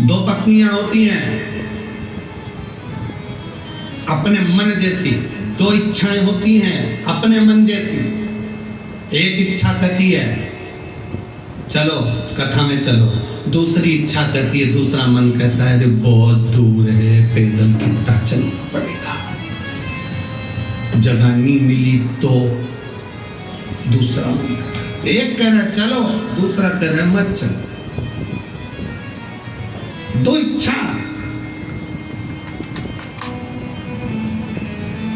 दो पत्नियां होती हैं अपने मन जैसी, दो इच्छाएं होती हैं अपने मन जैसी। एक इच्छा कहती है चलो कथा में चलो, दूसरी इच्छा कहती है, दूसरा मन कहता है अरे बहुत दूर है, पैदल कितना चलना पड़ेगा, जगह नहीं मिली तो दूसरा मन, एक कह रहा है चलो, दूसरा कह रहा है मत चलो। दो इच्छा।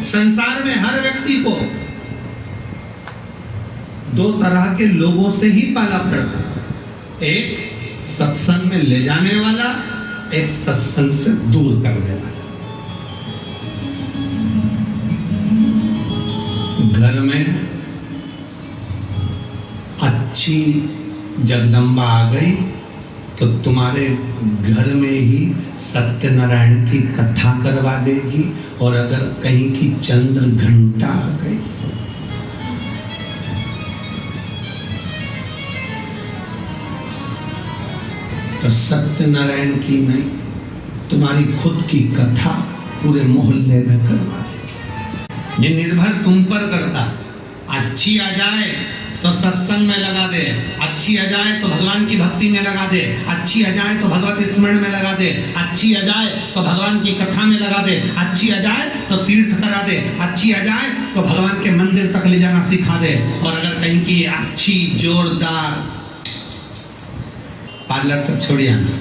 संसार में हर व्यक्ति को दो तरह के लोगों से ही पाला पड़ता है, एक सत्संग में ले जाने वाला, एक सत्संग से दूर करने वाला। घर में अच्छी जगदम्बा आ गई तो तुम्हारे घर में ही सत्यनारायण की कथा करवा देगी, और अगर कहीं की चंद्र घंटा आ गई तो सत्यनारायण की नहीं, तुम्हारी खुद की कथा पूरे मोहल्ले में करवा देगी। ये निर्भर तुम पर करता। अच्छी आ जाए तो सत्संग में लगा दे, अच्छी आ जाए तो भगवान की भक्ति में लगा दे, अच्छी आ जाए तो भगवत स्मरण में लगा दे, अच्छी आ जाए तो भगवान की कथा में लगा दे, अच्छी आ जाए तो तीर्थ करा दे, अच्छी आ जाए तो भगवान के मंदिर तक ले जाना सिखा दे। और अगर कहीं की अच्छी जोरदार, पार्लर तक छोड़ आना,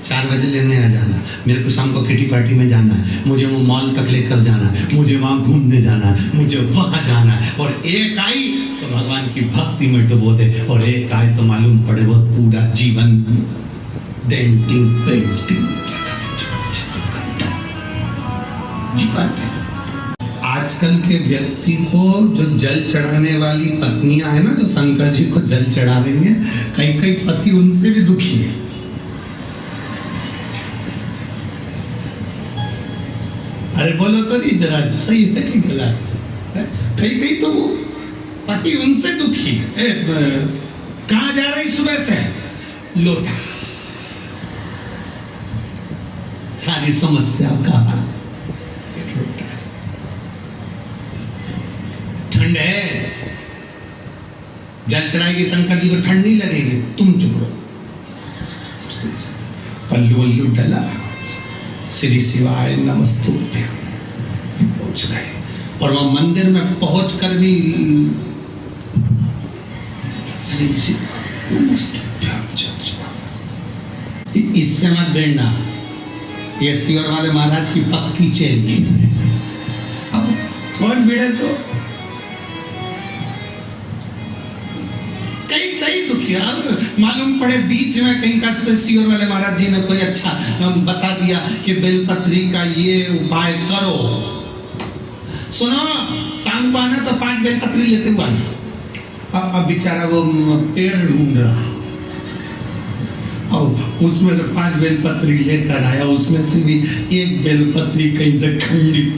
4 बजे लेने आ जाना, मेरे को शाम को किटी पार्टी में जाना है, मुझे वो मॉल तक लेकर जाना है, मुझे वहां घूमने जाना है, मुझे वहां जाना है। और एक आई तो भगवान की भक्ति में डुबो दे, और एक आए तो मालूम पड़े वो पूरा जीवन डेंटिंग पेंटिंग जीवन। आजकल के व्यक्ति को जो जल चढ़ाने वाली पत्नियां है ना, जो शंकर जी को जल चढ़ा रही है, कई पति उनसे भी दुखी है। अरे बोलो तो नहीं, जरा सही है कि गलत है? कहीं तो वो पति उनसे दुखी है। कहाँ जा रही सुबह से? लोटा। सारी समस्या का एक लोटा। ठंड है, जल चढ़ाएगी शंकर जी को, ठंड नहीं लगेगी, तुम चुप रहो। पल्लू वल्लू डला, श्री शिवाय नमस्तुभ्यं पहुंच गए। और वह मंदिर में पहुंचकर भी श्री शिवाय नमस्तुभ्यं। इससे मत भिड़ना, ये सियोर वाले महाराज की पक्की चेली है। अब कौन भिड़े सो? कई दुखिया मालूम पड़े बीच में कहीं का सियोर वाले महाराज जी ने कोई अच्छा बता दिया कि बेलपत्री का ये उपाय करो। सुनो, शाम को आना तो 5 बेलपत्री लेते हुए आना। अब बेचारा वो पेड़ ढूंढ रहा और उसमें से 5 बेलपत्री लेकर आया, उसमें से भी एक बेलपत्री कहीं से खंडित,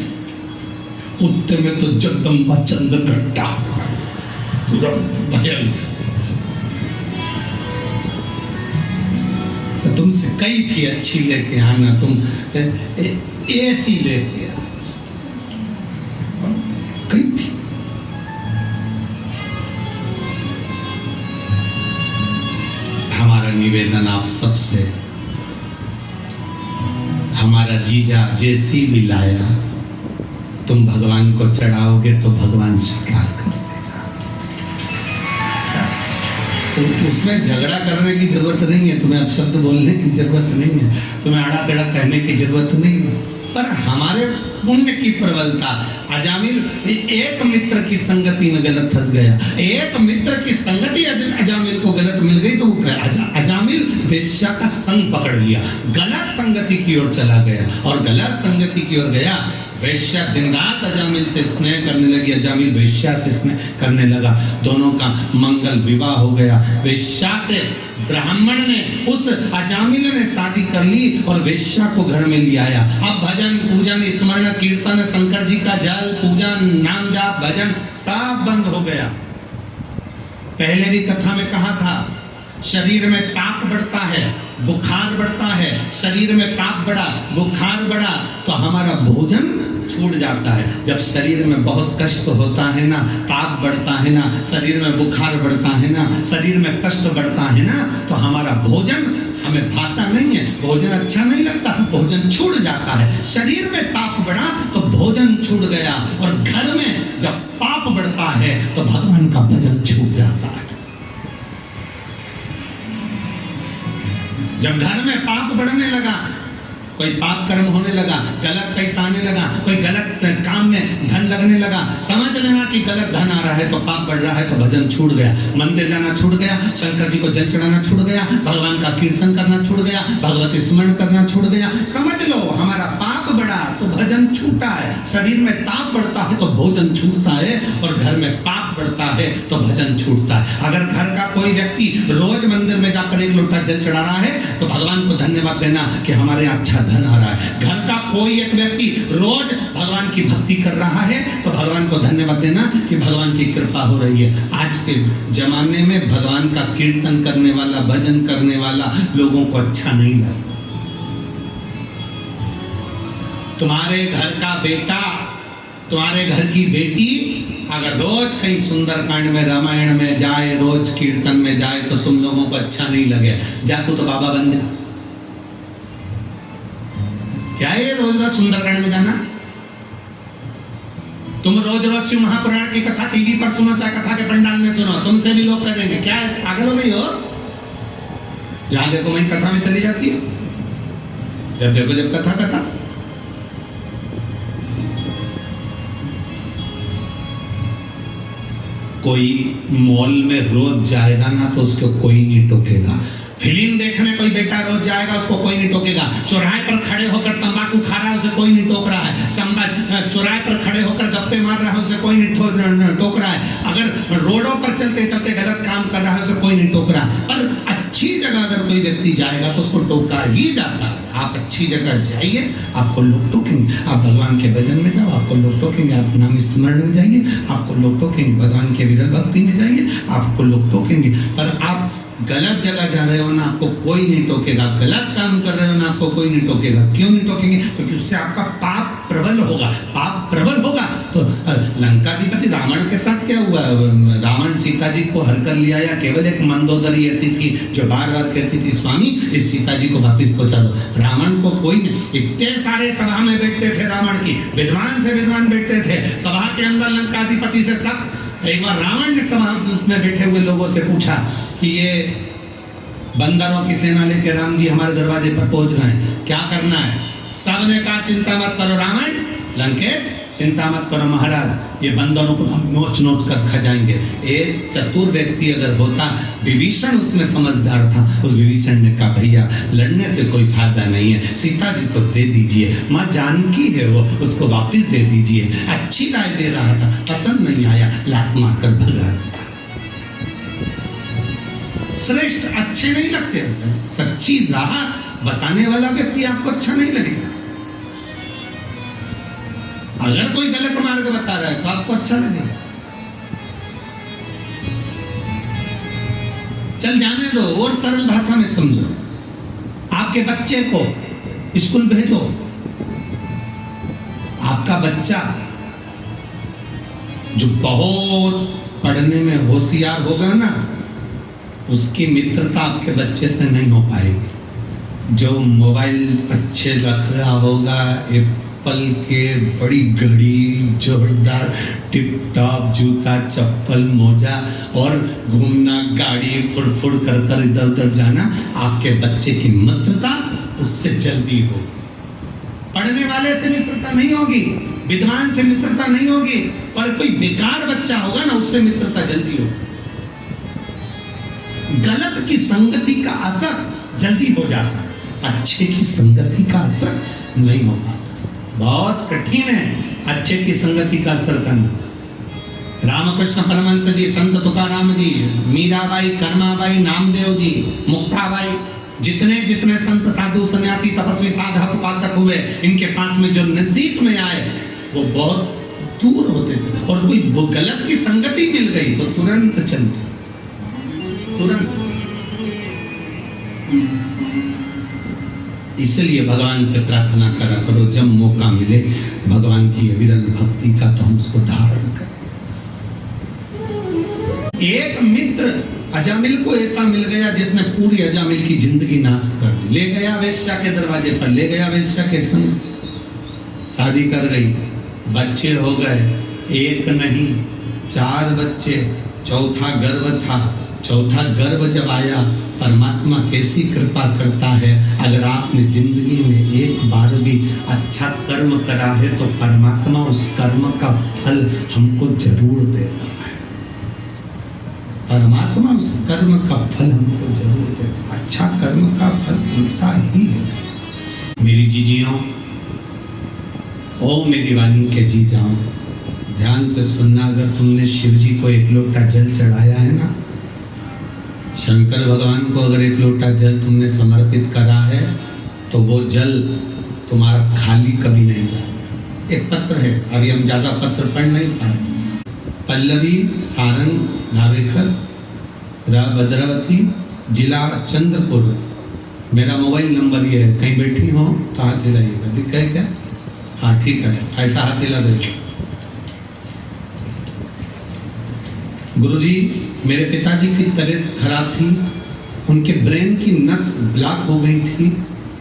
उत्ते में तो जगदम्बा चंद्र घंटा तुरंत भयल। तुमसे कई थी अच्छी लेके आना, तुम ऐसी लेके कई थी। हमारा निवेदन आप सबसे, हमारा जीजा जैसी भी लाया तुम भगवान को चढ़ाओगे तो भगवान स्वीकार कर देगा। तो उसमें झगड़ा करने की जरूरत नहीं है, तुम्हें अपशब्द बोलने की जरूरत नहीं है, तुम्हें आड़ा टेढ़ा कहने की जरूरत नहीं है। पर हमारे पुण्य की प्रबलता, अजामिल एक मित्र की संगति में गलत फंस गया, एक मित्र की संगति अजामिल को गलत मिल गई तो अजामिल वेश्या का संग पकड़ लिया, गलत संगति की ओर चला गया, और गलत संगति की ओर गया। वेश्या दिन रात अजामिल से स्नेह करने लगी, अजामिल वेश्या से स्नेह करने लगा, दोनों का मंगल विवाह हो गया। वेश्या से ब्राह्मण ने, उस अजामिल ने शादी कर ली और वेश्या को घर में ले आया। अब भजन पूजन स्मरण कीर्तन, शंकर जी का जल पूजन, नाम जाप भजन सब बंद हो गया। पहले भी कथा में कहा था, शरीर में ताप बढ़ता है, बुखार बढ़ता है, शरीर में ताप बढ़ा, बुखार बढ़ा, तो हमारा भोजन छूट जाता है। जब शरीर में बहुत कष्ट होता है ना, ताप बढ़ता है ना, शरीर में बुखार बढ़ता है ना, शरीर में कष्ट बढ़ता है ना, तो हमारा भोजन हमें भाता नहीं है, भोजन अच्छा नहीं लगता, भोजन छूट जाता है। शरीर में ताप बढ़ा तो भोजन छूट गया, और घर में जब पाप बढ़ता है तो भगवान का भजन छूट जाता है। जब घर में पाप बढ़ने लगा, कोई पाप कर्म होने लगा, गलत पैसा आने लगा, कोई गलत काम में धन लगने लगा, समझ लेना कि गलत धन आ रहा है तो पाप बढ़ रहा है, तो भजन छूट गया, मंदिर जाना छूट गया, शंकर जी को जल चढ़ाना छूट गया, भगवान का कीर्तन करना छूट गया, भगवत स्मरण करना छूट गया। समझ लो हमारा पाप बढ़ा तो भजन छूटा है, शरीर में ताप बढ़ता है तो भोजन छूटता है, और घर में पाप बढ़ता है तो भजन छूटता है। अगर घर का कोई व्यक्ति रोज मंदिर में जाकर एक लोटा जल चढ़ा रहा है तो भगवान को धन्यवाद देना कि हमारे यहाँ अच्छा धन आ रहा है। घर का कोई एक व्यक्ति रोज भगवान की भक्ति कर रहा है तो भगवान को धन्यवाद देना कि भगवान की कृपा हो रही है। आज के जमाने में भगवान का कीर्तन करने वाला, भजन करने वाला लोगों को अच्छा नहीं लगता। तुम्हारे घर का बेटा, तुम्हारे घर की बेटी अगर रोज कहीं सुंदरकांड में, रामायण में जाए, रोज कीर्तन में जाए, तो तुम लोगों को अच्छा नहीं लगे। जा तू तो बाबा बन जा। क्या है रोज रोज सुंदरकांड में जाना? तुम रोज रोज शिव महापुराण की कथा टीवी पर सुनो, चाहे कथा के पंडाल में सुनो, तुमसे भी लोग कहेंगे क्या पागल हो गई हो? जहां देखो वहीं कथा में चली जाती है, जब देखो जब कथा कथा। कोई मॉल में रोज जाएगा ना तो उसको कोई नहीं टोकेगा। फिल्म देखने कोई बेटा रोज जाएगा, उसको कोई नहीं टोकेगा। चौराहे पर खड़े होकर तंबाकू खा रहा है, उसे कोई नहीं टोक रहा है। चौराहे पर खड़े होकर गप्पे मार रहा है, उसे कोई नहीं टोक रहा है। अगर रोडों पर चलते चलते गलत काम कर रहा है, उसे कोई नहीं टोक रहा है। पर अच्छी जगह अगर कोई व्यक्ति जाएगा तो उसको टोका ही जाता है। आप अच्छी जगह जाइए, आपको लोग टोकेंगे। आप भगवान के भजन में जाओ, आपको लोग टोकेंगे। आप नाम स्मरण में जाइए, आपको लोग टोकेंगे। भगवान के विरल भक्ति में जाइए, आपको लोग टोकेंगे। पर आप गलत जगह जा रहे हो ना, आपको कोई नहीं टोकेगा। आप गलत काम कर रहे हो ना, आपको कोई नहीं टोकेगा। क्यों नहीं टोकेंगे? क्योंकि उससे आपका पाप प्रबल होगा। पाप प्रबल होगा तो लंकाधिपति रावण के साथ क्या हुआ? रावण सीता जी को हर कर लिया, या केवल एक मंदोदरी ऐसी थी जो बार बार कहती थी स्वामी इस सीता जी को वापिस पहुंचा दो। रावण को कोई नहीं। इतने सारे सभा में बैठते थे रावण की, विद्वान से विद्वान बैठते थे सभा के अंदर लंकाधिपति से सब। एक बार रावण ने सभा में बैठे हुए लोगों से पूछा कि ये बंदरों की सेना लेकर राम जी हमारे दरवाजे पर पहुंच गए, क्या करना है? सबने कहा चिंता मत करो रावण, लंकेश चिंता मत करो महाराज, ये बंदरों को हम नोच नोच कर खा जाएंगे। एक चतुर व्यक्ति अगर होता, विभीषण उसमें समझदार था, उस विभीषण ने कहा भैया लड़ने से कोई फायदा नहीं है, सीता जी को दे दीजिए, माँ जानकी है वो, उसको वापस दे दीजिए। अच्छी राय दे रहा था, पसंद नहीं आया, लात मार कर भगा दिया। श्रेष्ठ अच्छे नहीं लगते, सच्ची राह बताने वाला व्यक्ति आपको अच्छा नहीं लगेगा। अगर कोई गलत मार्ग बता रहा है तो आपको अच्छा लगेगा। चल जाने दो और सरल भाषा में समझो। आपके बच्चे को स्कूल भेजो, आपका बच्चा जो बहुत पढ़ने में होशियार होगा ना, उसकी मित्रता आपके बच्चे से नहीं हो पाएगी। जो मोबाइल अच्छे रख रहा होगा, एप्पल के बड़ी घड़ी, जोरदार टिप टॉप जूता, चप्पल, मोजा और घूमना, गाड़ी फुड़ कर कर इधर उधर जाना, आपके बच्चे की मित्रता उससे जल्दी होगी। पढ़ने वाले से मित्रता नहीं होगी, विद्वान से मित्रता नहीं होगी, पर कोई बेकार बच्चा होगा ना, उससे मित्रता जल्दी होगी। गलत की संगति का असर जल्दी हो जाता है, अच्छे की संगति का असर नहीं हो पाता। बहुत कठिन है अच्छे की संगति का असर करना। रामकृष्ण परमहंस जी, संत तुकाराम जी, मीराबाई, कर्माबाई, नामदेव जी, मुक्ताबाई, जितने जितने संत साधु सन्यासी तपस्वी साधक उपासक हुए, इनके पास में जो नजदीक में आए वो बहुत दूर होते थे। और कोई गलत की संगति मिल गई तो तुरंत चलते, तुरंत। इसलिए भगवान से प्रार्थना करा करो, जब मौका मिले भगवान की अविरल भक्ति का तो हम उसको धारण करें। एक मित्र अजामिल को ऐसा मिल गया जिसने पूरी अजामिल की जिंदगी नाश कर दी। ले गया वेश्या के दरवाजे पर, ले गया वेश्या के संग, शादी कर गई, बच्चे हो गए, एक नहीं 4 बच्चे, चौथा गर्भ था। चौथा गर्भ जब आया, परमात्मा कैसी कृपा करता है, अगर आपने जिंदगी में एक बार भी अच्छा कर्म करा है तो परमात्मा उस कर्म का फल हमको जरूर देता है। परमात्मा उस कर्म का फल हमको जरूर देता है, अच्छा कर्म का फल मिलता ही है। मेरी जीजियों, ओ मेरी वाणी के जी जाओ, ध्यान से सुनना। अगर तुमने शिव जी को 1 लोटा जल चढ़ाया है ना, शंकर भगवान को अगर 1 लोटा जल तुमने समर्पित करा है, तो वो जल तुम्हारा खाली कभी नहीं जाएगा। एक पत्र है, अभी हम ज्यादा पत्र पढ़ नहीं पाए। पल्लवी सारंग धावेकर, भद्रावती, जिला चंद्रपुर। मेरा मोबाइल नंबर ये है, कहीं बैठी हो तो हाथ हिलाइएगा। दिख गए क्या? हाँ ठीक है, ऐसा हाथ हिला देगा। गुरुजी, मेरे पिताजी की तबीयत खराब थी, उनके ब्रेन की नस ब्लॉक हो गई थी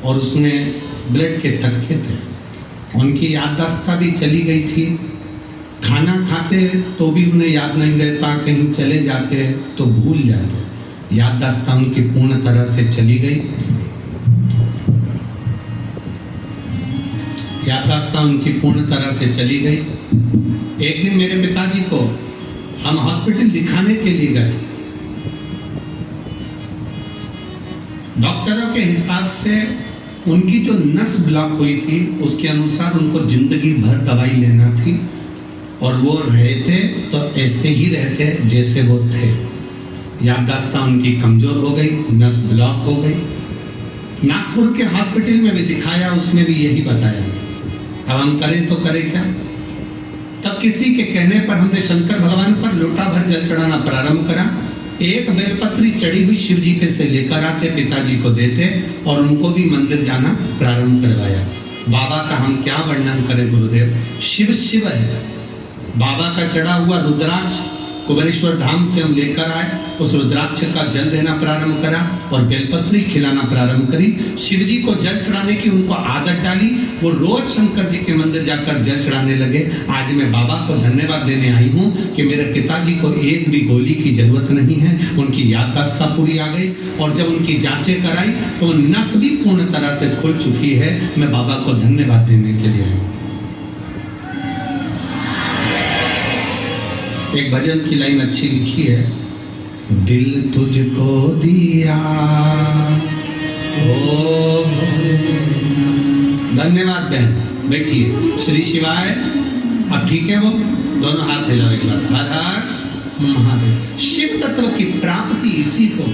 और उसमें ब्लड के थक्के थे। उनकी याददाश्त भी चली गई थी, खाना खाते तो भी उन्हें याद नहीं रहता, कहीं चले जाते तो भूल जाते। याददाश्त उनकी पूर्ण तरह से चली गई, याददाश्त उनकी पूर्ण तरह से चली गई। एक दिन मेरे पिताजी को हम हॉस्पिटल दिखाने के लिए गए। डॉक्टरों के हिसाब से उनकी जो नस ब्लॉक हुई थी उसके अनुसार उनको जिंदगी भर दवाई लेना थी, और वो रहते तो ऐसे ही रहते जैसे वो थे। याददाश्त उनकी कमजोर हो गई, नस ब्लॉक हो गई। नागपुर के हॉस्पिटल में भी दिखाया, उसमें भी यही बताया। अब हम करें तो करें क्या? तब किसी के कहने पर हमने शंकर भगवान पर लोटा भर जल चढ़ाना प्रारंभ करा। एक बेलपत्री चढ़ी हुई शिव जी के से लेकर आते, पिताजी को देते और उनको भी मंदिर जाना प्रारंभ करवाया। बाबा का हम क्या वर्णन करें गुरुदेव, शिव शिव है। बाबा का चढ़ा हुआ रुद्राक्ष कुबेरेश्वर धाम से हम लेकर आए, उस रुद्राक्ष का जल देना प्रारंभ करा और बेलपत्री खिलाना प्रारंभ करी। शिव जी को जल चढ़ाने की उनको आदत डाली, वो रोज शंकर जी के मंदिर जाकर जल चढ़ाने लगे। आज मैं बाबा को धन्यवाद देने आई हूँ कि मेरे पिताजी को एक भी गोली की जरूरत नहीं है, उनकी याददाश्त पूरी आ गई, और जब उनकी जांचें कराई तो नस भी पूर्ण तरह से खुल चुकी है। मैं बाबा को धन्यवाद देने के लिए आई हूँ। एक भजन की लाइन अच्छी लिखी है, दिल तुझको दिया ओ। धन्यवाद बहन, बैठिए। श्री शिवाय। अब ठीक है, वो दोनों हाथ हिलाओ एक बार। हर हर महादेव। शिव तत्व की प्राप्ति इसी को